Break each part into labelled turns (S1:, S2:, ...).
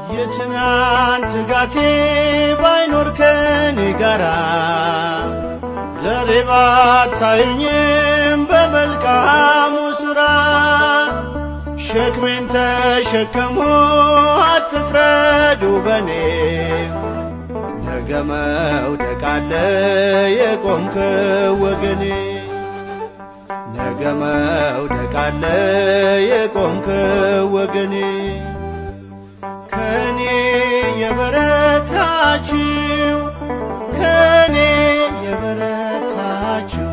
S1: የትናንት ጋቴ ባይኖር ከኔ ጋራ ለሌባ አታዩኝም በመልካሙ ሥራ። ሸክሜን ተሸከሙ አትፍረዱ በኔ ነገ መውደቅ አለ የቆምከው ወገኔ ነገ መውደቅ አለ የቆምከው ወገኔ። ከኔ የበረታችሁ ከኔ የበረታችሁ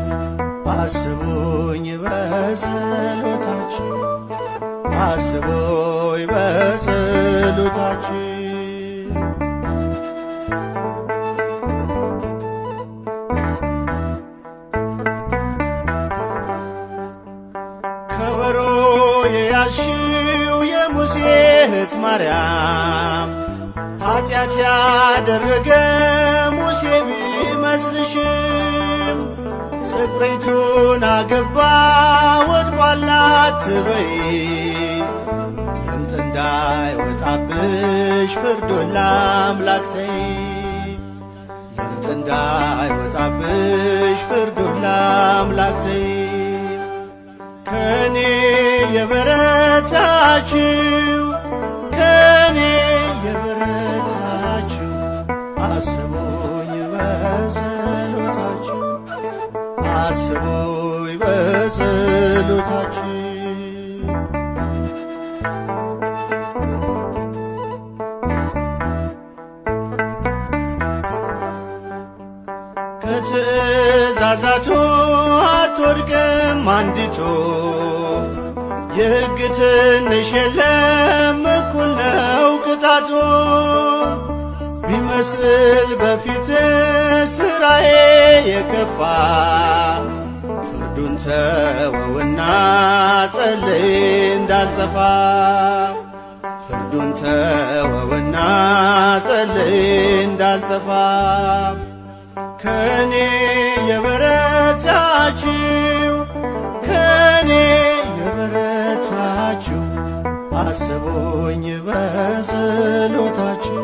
S1: አስቡኝ በጸሎታችሁ አስቡኝ በጸሎታችሁ። ከበሮ የያዝሽው የሙሴ እህት ማርያም ኃጢአት ያደረገ ሙሴ ቢመስልሽም ጥቁሪቱን አገባ ወድቋል አትበይ። ለምጥ እንዳይወጣብሽ ፍርዱን ለአምላክ ተይ። ለምጥ እንዳይወጣብሽ ፍርዱን ለአምላክ ተይ። ከኔ የበረታችሁ ከኔ የበረታችሁ አስቡኝ በጸሎታችሁ አስቡኝ በጸሎታችሁ። ከትእዛዛቱ አትወድቅም አንዲቱ የሕግ ትንሽ የለም እኩል ነው ቅጣቱ። ቢመስል በፊት ሥራዬ የከፋ ፍርዱን ተወውና ጸልይ እንዳልጠፋ። ፍርዱን ተወውና ጸልይ እንዳልጠፋ። ከኔ የበረታችሁ ከኔ የበረታችሁ አስቡኝ በጸሎታችሁ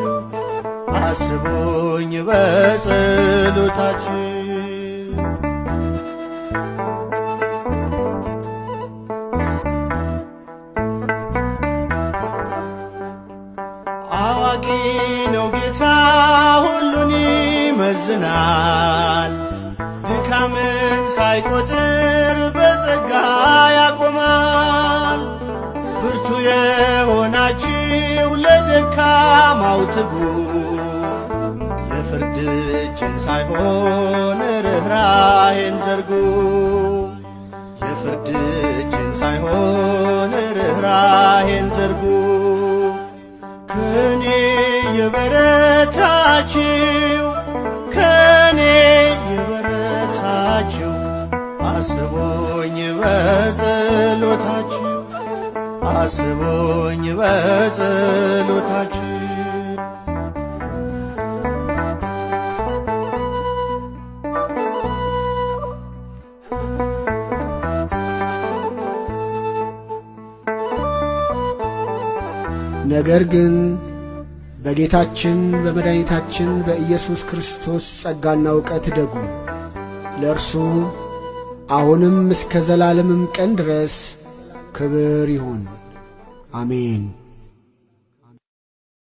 S1: አስቡኝ በጸሎታችሁ። አዋቂ ነው ጌታ ሁሉን ይመዝናል። ድካምን ሳይቆጥር በጸጋ ያቆማል። ብርቱ የሆናችሁ ለደካማው ትጉ። የፍርድ እጅን ሳይሆን ርኅራኄን ዘርጉ። የፍርድ እጅን ሳይሆን ርኅራኄን ዘርጉ። ከኔ የበረታችሁ ከኔ የበረታችሁ አስቡኝ በጸሎታችሁ አስቡኝ በጸሎታችሁ።
S2: ነገር ግን በጌታችን በመድኃኒታችን በኢየሱስ ክርስቶስ ጸጋና ዕውቀት እደጉ። ለእርሱ አሁንም እስከ ዘላለምም ቀን ድረስ ክብር ይሁን፣ አሜን።